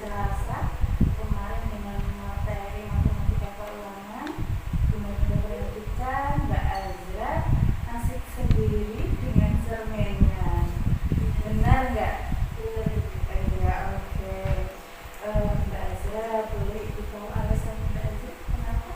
Selasa kemarin dengan materi matematika keuangan. Benar-benar perhatikan Mbak Azra asik sendiri dengan cerminnya. Benar nggak? Ya, oke. Mbak Azra boleh ibu tahu alasan Mbak Azra kenapa?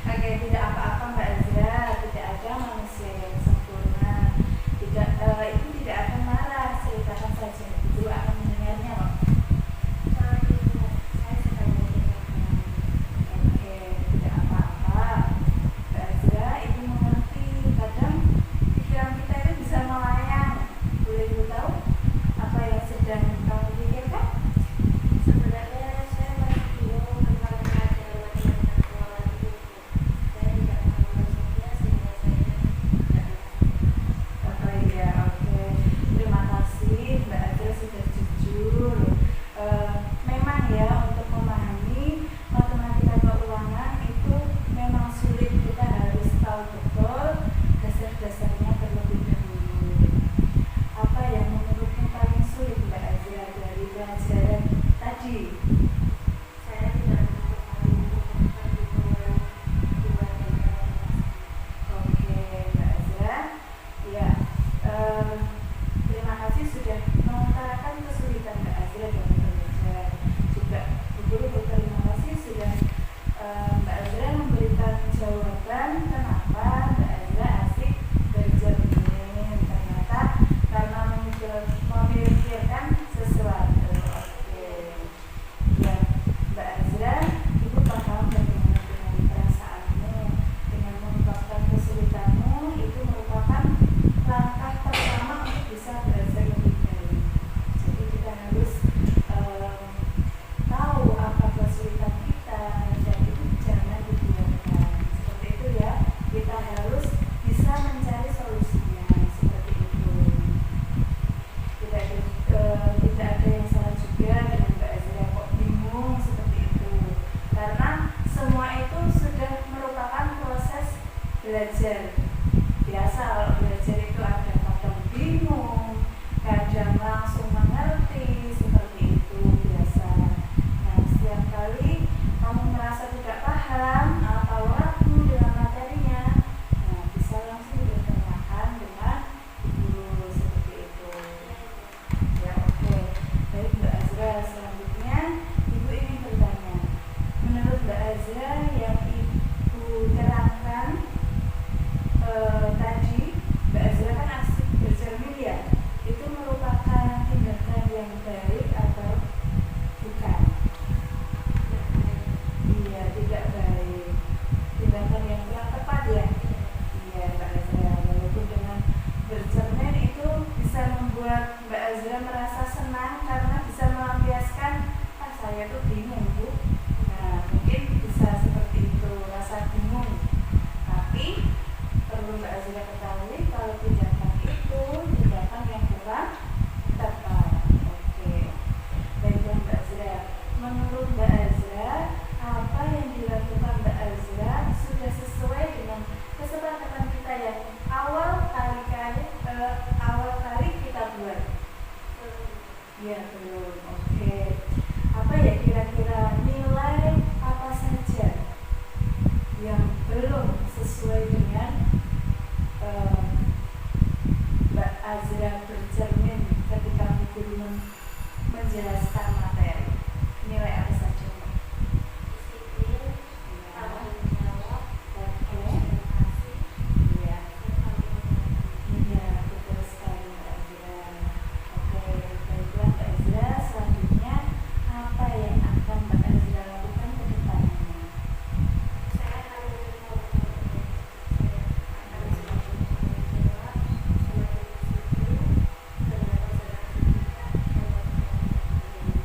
Oke, tidak apa-apa Mbak Azra, tidak ada manusia yang sempurna. Ibu tidak akan marah, ceritakan saja. Ibu akan mendengarnya kok. Saya suka mendengarnya. Oke, tidak apa-apa Mbak Azra, ibu mengerti. Kadang pikiran kita itu bisa melayang. Boleh ibu tahu apa yang sedang kamu pikirkan? Sebenarnya saya masih bingung tentang pelajaran matematika keuangan ini. Saya tidak tahu maksudnya sehingga saya tidak Oh iya, oke. Terima kasih Mbak Azra sudah jujur. Memang ya untuk memahami matematika keuangan itu memang sulit. Kita harus tahu betul dasar-dasarnya terlebih dahulu. Apa yang menurutmu paling sulit Mbak Azra dari pelajaran tadi? saya tidak mengetahui tentang hitungan 2 dan 3. Oke, Mbak Azra. Ya, terima kasih sudah mengutarakan kesulitan Mbak Azra dalam belajar. Juga Bu Guru berterima kasih sudah Mbak Azra memberikan jawaban kenapa Mbak Azra asik bercermin. Ternyata karena memikirkan sesuatu. Oke. Ya, Mbak Azra, Ibu paham bagaimana dengan perasaanmu. Dengan mengungkapkan kesulitanmu itu merupakan langkah pertama untuk bisa belajar lebih baik. Jadi kita harus tahu apa kesulitan kita dan itu jangan dibiarkan. Seperti itu ya, kita harus bisa mencari solusinya. Seperti itu. Tidak ada yang salah juga dengan Mbak Azra kok bingung seperti itu. Karena semua itu sudah merupakan proses belajar. Biasa kalau belajar itu ada kadang bingung, kadang langsung mengerti, seperti itu biasa. Nah, setiap kali kamu merasa tidak paham atau ragu dengan materinya, nah bisa langsung ditanyakan dengan guru seperti itu. Ya, oke. Baik Mbak Azra, selanjutnya Ibu ingin bertanya. Menurut Mbak Azra yang Ibu terangkan tadi, Mbak Azra kan asik bercermin ya. Itu merupakan tindakan yang baik atau bukan? Iya, tidak baik. Tindakan yang kurang tepat ya. Iya Mbak Azra, walaupun dengan bercermin itu bisa membuat Mbak Azra merasa senang karena bisa melampiaskan, saya tuh bingung Bu. Nah, mungkin bisa seperti itu, rasa bingung. Tapi perlu Mbak Azra ketahui kalau tindakan itu tindakan yang kurang tepat. Oke. Baiklah Mbak Azra, menurut Mbak Azra apa yang dilakukan Mbak Azra sudah sesuai dengan kesepakatan kita yang awal kali kita buat? Ya belum. Oke. Apa ya kira-kira nilai apa saja yang belum sesuai dengan Mbak Azra bercermin ketika guru menjelaskan materi? Nilai apa saja Mbak? Disiplin, tanggung jawab, Oke. konsentrasi, Iya. serta mengerti. Iya, betul sekali Mbak Azra. Oke, baiklah Mbak Azra, selanjutnya apa yang akan Mbak Azra lakukan ke depannya? Saya akan menerima materi. Saya akan semakin bertanggung jawab, semakin disiplin, dengan konsentrasi kita dan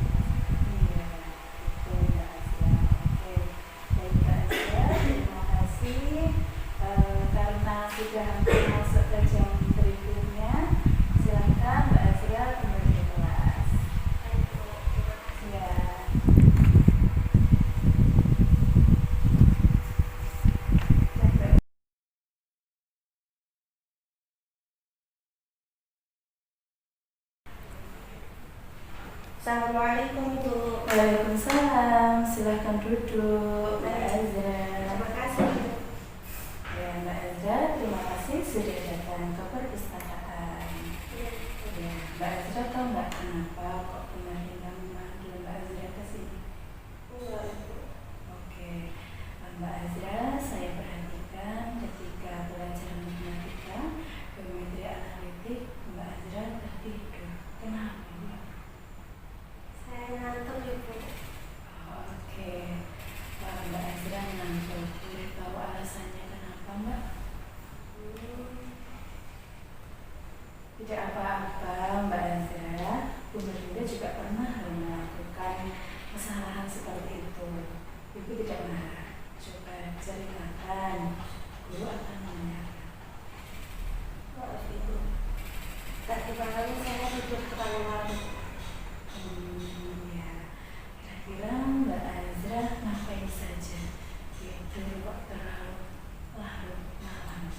Assalamualaikum Ibu. Waalaikumsalam, silahkan duduk Mbak Azra. Terima kasih. Ya Mbak Azra, terima kasih sudah datang ke perpustakaan. Ya, Mbak Azra tahu nggak kenapa kok kemarin kamu manggil Mbak Azra ke sini? Enggak, Ibu. Oke, Mbak Azra, saya perhatikan ketika belajar matematika, geometri analitik, Mbak Azra tertidur. Kenapa Mbak? Saya ngantuk Ibu. Oh, oke, Mbak Azra ngantuk. Boleh tahu alasannya kenapa Mbak? Tidak apa-apa Mbak Azra, Bu Melinda juga pernah melakukan kesalahan seperti itu. Ibu tidak marah. Coba ceritakan, Guru akan mendengarkan. Maaf Ibu. Tadi malam saya tidur terlalu larut. Ya, kira-kira Mbak Azra ngapain saja tidur kok terlalu larut malam?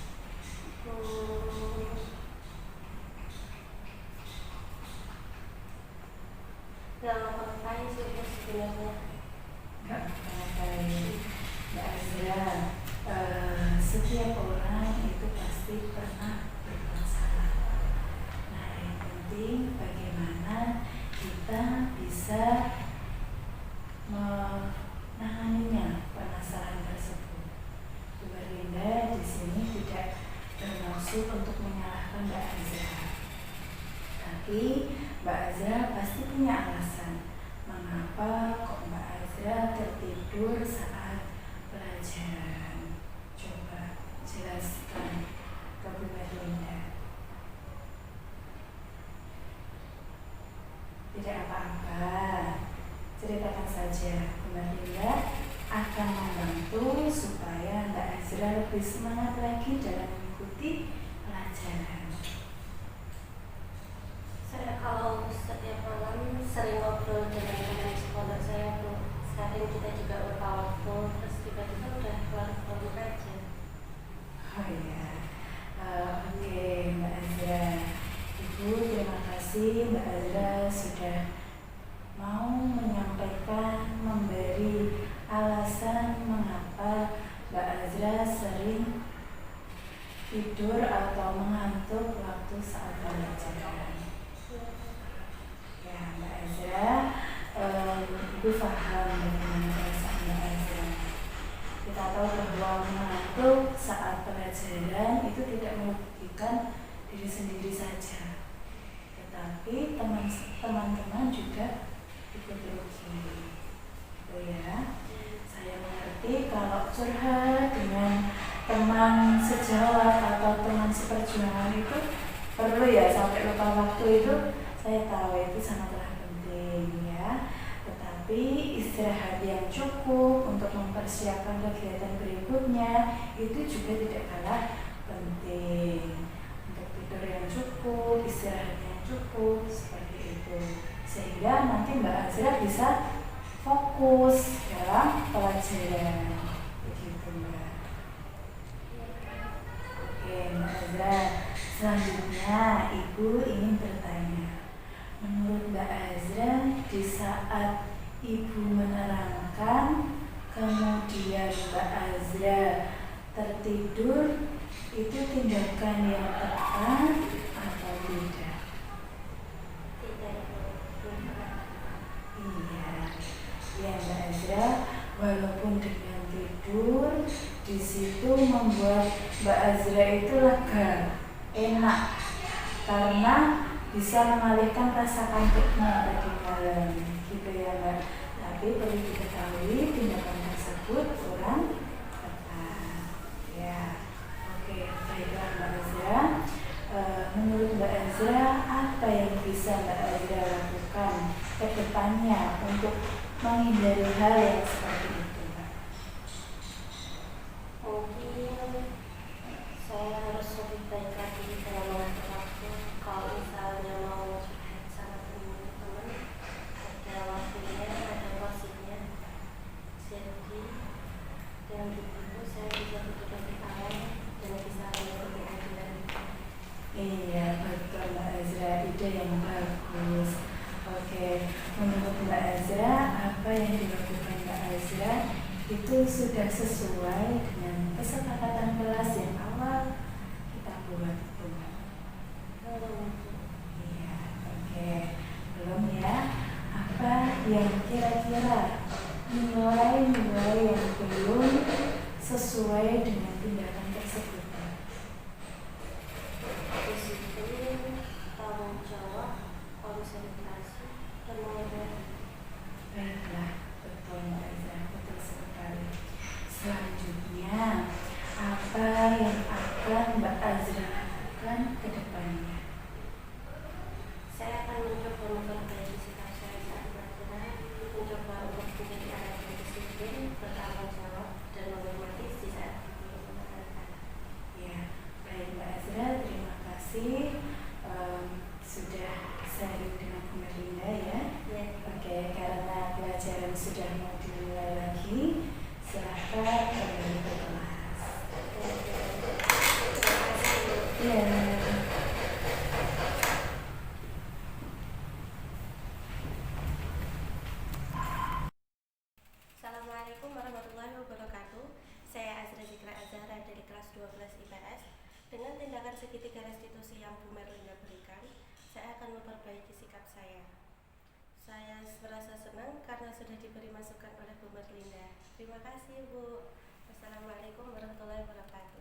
Gak ngapain sih Ibu sebenarnya. Nggak ngapain Mbak Azra. Setiap orang itu pasti pernah berbuat salah. Nah, yang penting bagaimana kita bisa menanganinya penasaran tersebut. Bu Melinda di sini tidak bermaksud untuk menyalahkan Mbak Azra, tapi Mbak Azra pasti punya alasan mengapa kok Mbak Azra tertidur saat pelajaran. Coba jelaskan ke Bu Melinda. Tidak apa-apa, ceritakan saja. Bu Melinda akan membantu supaya Mbak Azra lebih semangat lagi dalam mengikuti pelajaran. Saya kalau setiap malam sering ngobrol dengan teman sekolah saya Bu. Sering kita juga lupa waktu, terus tiba-tiba udah keluar aja. Oh iya, oke Mbak Azra. Ibu terima kasih Mbak Azra sudah mau menyampaikan, memberi alasan mengapa Mbak Azra sering tidur atau mengantuk waktu saat pelajaran. Ya Mbak Azra, Ibu paham bagaimana perasaan Mbak Azra. Kita tahu bahwa mengantuk saat pelajaran itu tidak merugikan diri sendiri saja, tetapi teman-teman juga ikut rugi. Gitu ya. Saya mengerti kalau curhat dengan teman sejawat atau teman seperjuangan itu perlu ya sampai lupa waktu itu. Saya tahu itu sangatlah penting ya. Tetapi istirahat yang cukup untuk mempersiapkan kegiatan berikutnya itu juga tidak kalah penting. Untuk tidur yang cukup, istirahat yang cukup seperti itu, sehingga nanti Mbak Azra bisa fokus dalam pelajaran. Begitu Mbak. Oke Mbak Azra, selanjutnya Ibu ingin bertanya. Menurut Mbak Azra, di saat Ibu menerangkan kemudian Mbak Azra tertidur, itu tindakan yang tepat atau tidak? Tidak Ibu. Iya, ya Mbak Azra, walaupun dengan tidur di situ membuat Mbak Azra itu lega, enak, karena bisa mengalihkan rasa kantuknya tadi malam, gitu ya Mbak. Tapi perlu diketahui tindakan tersebut kurang tepat. Ya, oke, baiklah Mbak Azra. Menurut Mbak Azra, apa yang bisa Mbak Azra lakukan ke depannya untuk menghindari hal yang seperti itu, Mbak? Mungkin saya harus lebih baik lagi dalam mengatur waktu. Kalau misalnya mau curhat sama teman-teman, ada waktunya, ada porsinya. Jadi dengan begitu saya bisa tidur lebih awal dan bisa mengikuti ajaran. Iya, betul Mbak Azra, ide yang bagus. Oke Oke, menurut Mbak Azra, apa yang dilakukan Mbak Azra itu sudah sesuai dengan kesepakatan kelas yang awal kita buat itu, Mbak? Iya, oke. Belum ya? Apa yang kira-kira nilai-nilai yang belum sesuai dengan tindakan tersebut? Disiplin, tanggung jawab, konsentrasi, dan menghargai. Baiklah, betul Mbak Azra, betul sekali. Selanjutnya, apa yang akan Mbak Azra lakukan ke depannya? Saya akan mencoba memperbaiki sikap saya saat belajar, mencoba untuk menjadi anak yang disiplin, bertanggung jawab, dan menghormati di saat diperlukan. Ya, baik Mbak Azra, terima kasih sudah sharing dengan Bu Merlinda ya. Ya. Oke, karena pelajaran sudah mau dimulai lagi, silahkan kembali ke kelas. Ya. Assalamualaikum warahmatullahi wabarakatuh. Saya Azra Zikra Azhara dari kelas 12 IPS. Dengan tindakan segitiga restitusi yang Bu Merlinda berikan, saya akan memperbaiki sikap saya. Saya merasa senang karena sudah diberi masukan oleh Bu Merlinda. Terima kasih Bu. Wassalamualaikum warahmatullahi wabarakatuh.